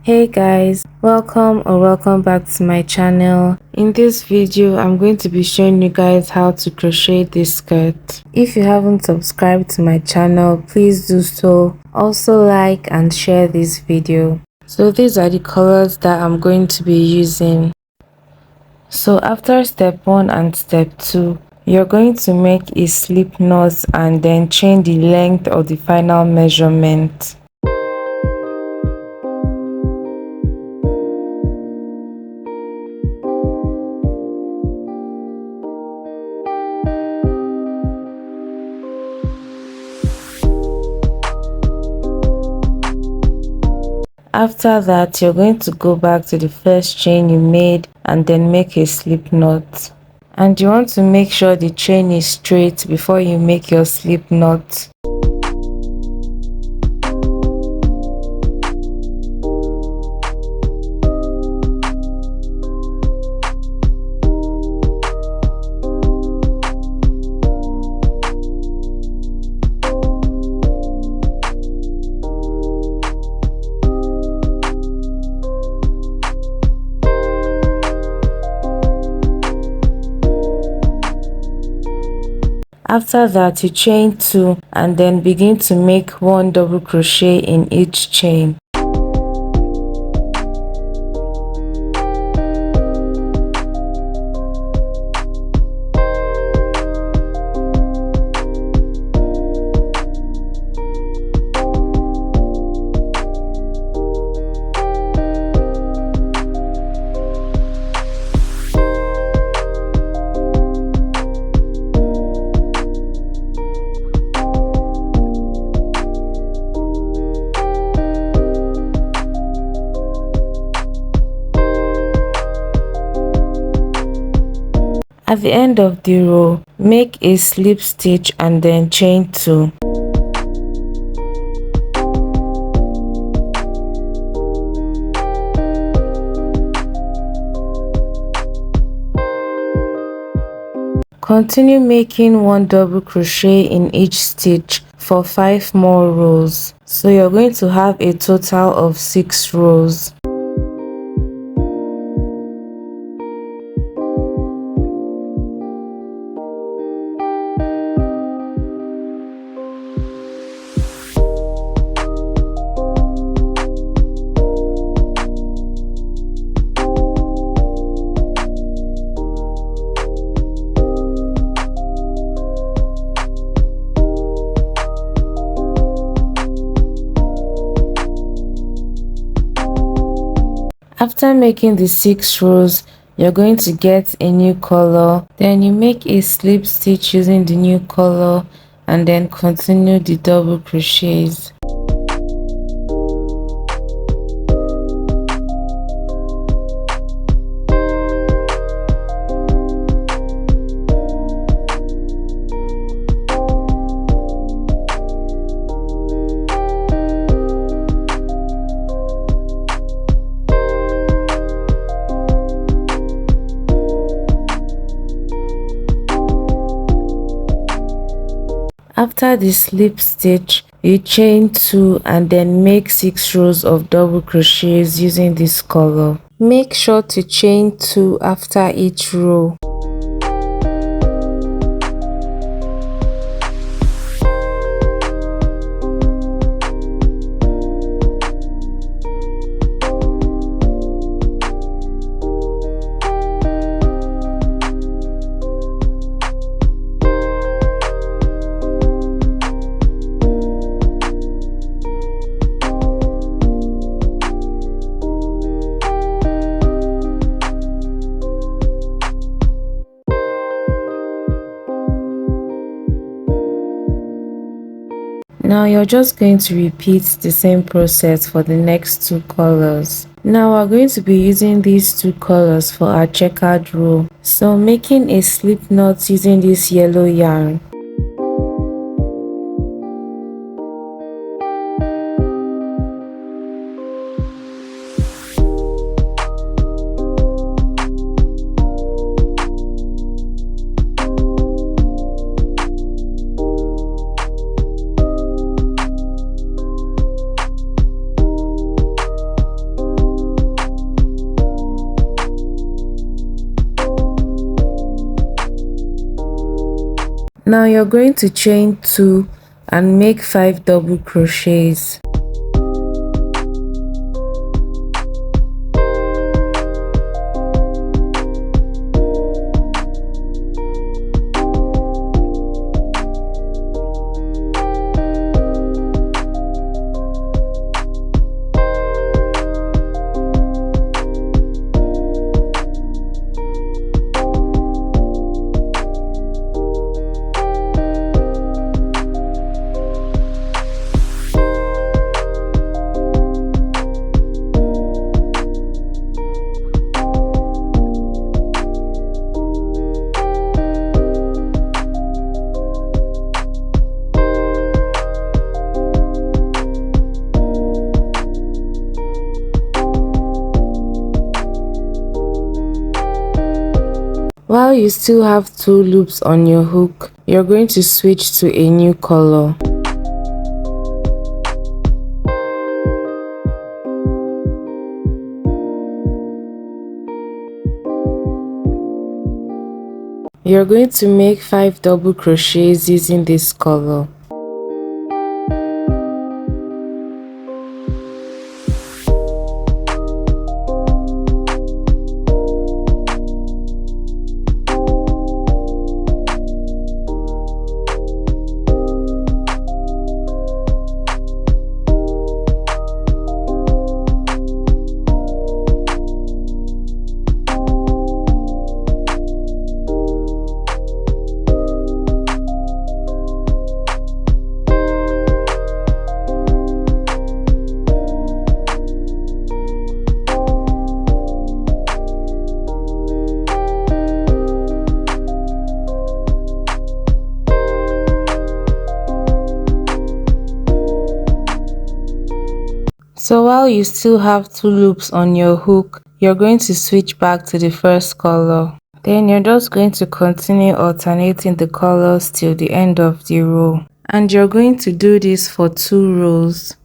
Hey guys, welcome back to my channel. In this video I'm going to be showing you guys how to crochet this skirt. If you haven't subscribed to my channel, please do so. Also like and share this video. So these are the colors that I'm going to be using. So after step 1 and step 2, you're going to make a slip knot and then chain the length of the final measurement. After that, you're going to go back to the first chain you made and then make a slip knot. And you want to make sure the chain is straight before you make your slip knot. After that, you chain 2 and then begin to make 1 double crochet in each chain. At the end of the row, make a slip stitch and then chain 2. Continue making 1 double crochet in each stitch for 5 more rows. So you're going to have a total of 6 rows. After making the 6 rows, you're going to get a new color. Then you make a slip stitch using the new color and then continue the double crochets. After the slip stitch, you chain 2 and then make 6 rows of double crochets using this color. Make sure to chain 2 after each row. Now you're just going to repeat the same process for the next 2 colors. Now we're going to be using these 2 colors for our checkered row. So making a slip knot using this yellow yarn. Now you're going to chain 2 and make 5 double crochets. While you still have 2 loops on your hook, you're going to switch to a new color. You're going to make 5 double crochets using this color. So while you still have 2 loops on your hook, you're going to switch back to the first color. Then you're just going to continue alternating the colors till the end of the row. And you're going to do this for 2 rows.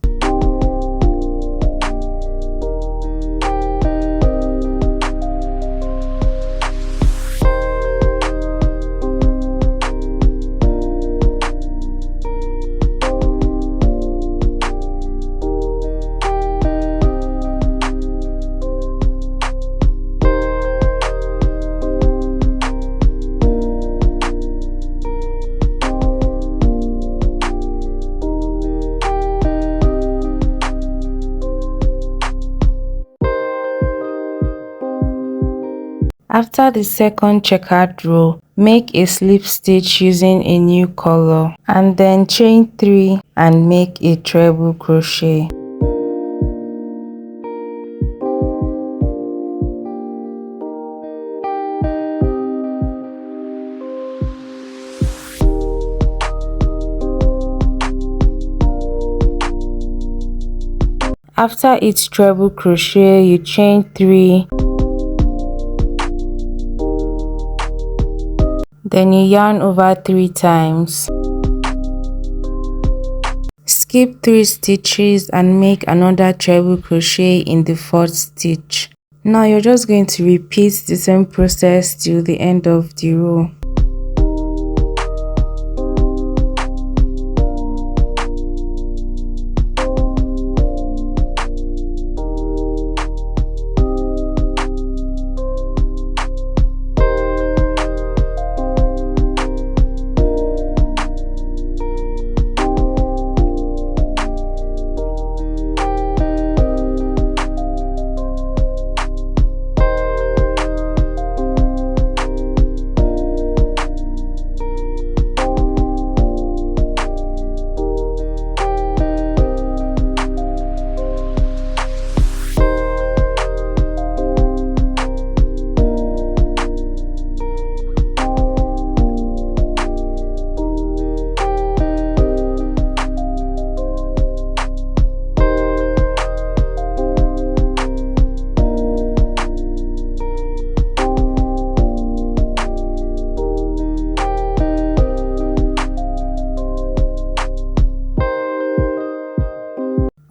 After the second checkered row, make a slip stitch using a new color and then chain 3 and make a treble crochet. After each treble crochet, you chain 3. Then you yarn over 3 times. Skip 3 stitches and make another treble crochet in the 4th stitch. Now you're just going to repeat the same process till the end of the row.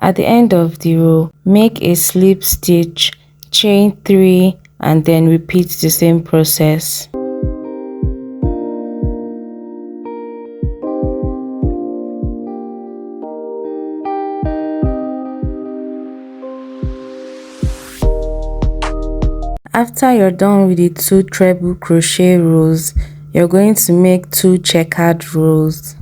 At the end of the row, make a slip stitch, chain 3 and then repeat the same process. After you're done with the 2 treble crochet rows, you're going to make 2 checkered rows.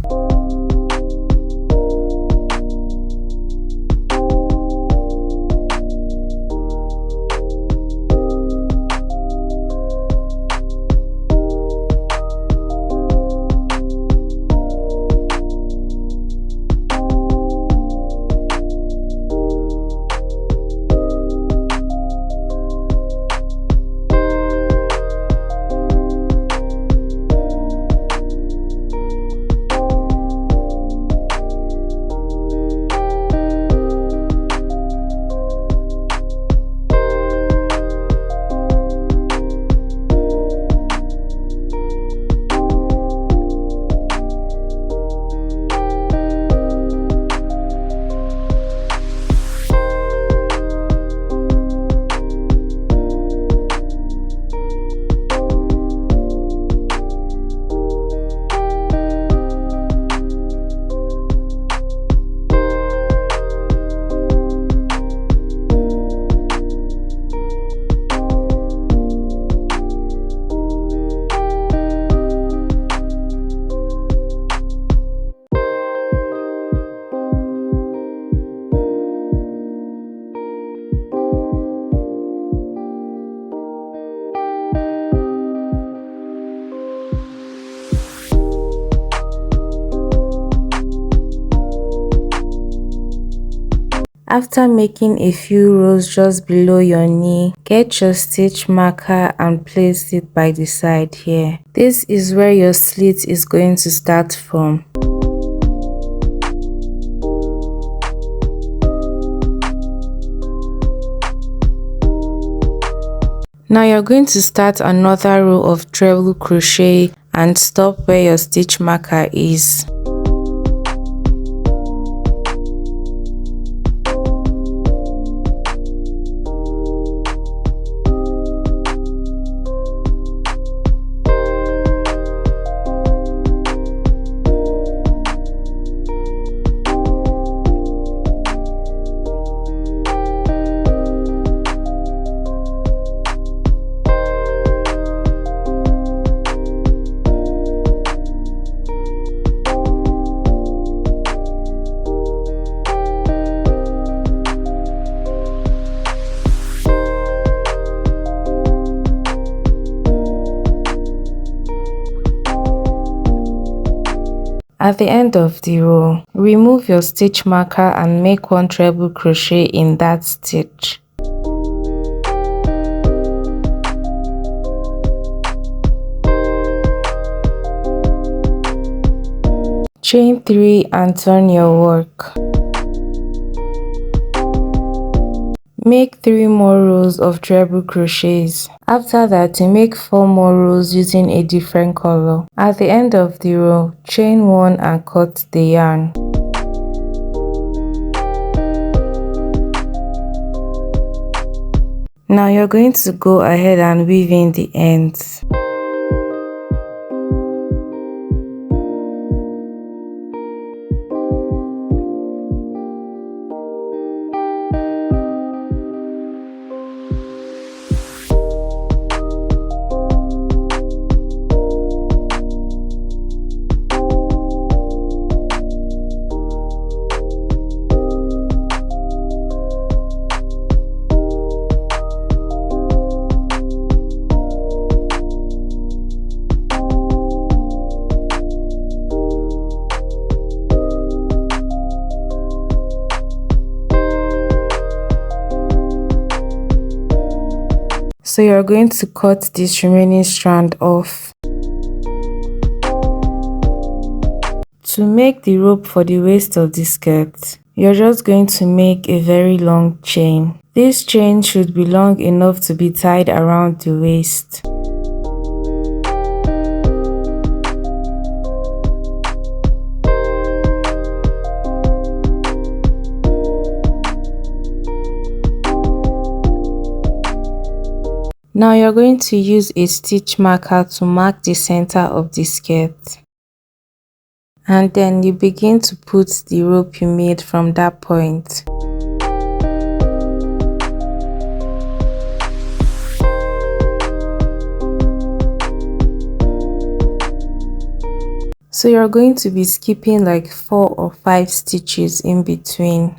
After making a few rows just below your knee, get your stitch marker and place it by the side here. This is where your slit is going to start from. Now you're going to start another row of treble crochet and stop where your stitch marker is. At the end of the row, remove your stitch marker and make 1 treble crochet in that stitch. Chain 3 and turn your work. Make 3 more rows of treble crochets. After that, you make 4 more rows using a different color. At the end of the row, chain 1 and cut the yarn. Now you're going to go ahead and weave in the ends. So you're going to cut this remaining strand off. To make the rope for the waist of the skirt, you're just going to make a very long chain. This chain should be long enough to be tied around the waist. Now you're going to use a stitch marker to mark the center of the skirt. And then you begin to put the rope you made from that point. So you're going to be skipping like 4 or 5 stitches in between.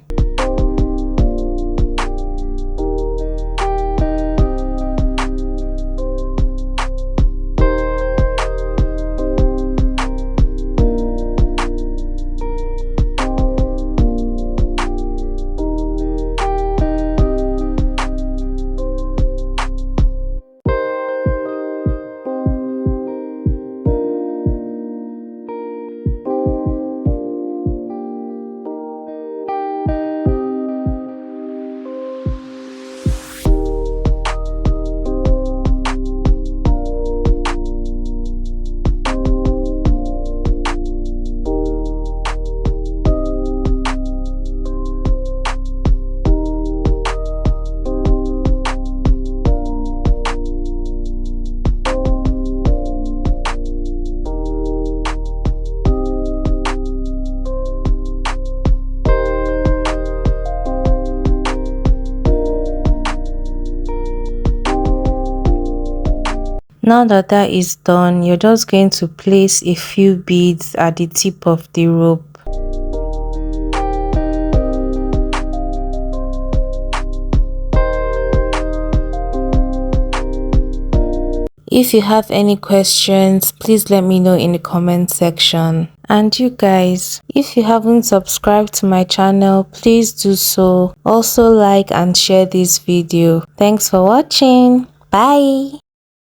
Now that that is done, you're just going to place a few beads at the tip of the rope. If you have any questions, please let me know in the comment section. And you guys, if you haven't subscribed to my channel, please do so. Also like and share this video. Thanks for watching. Bye.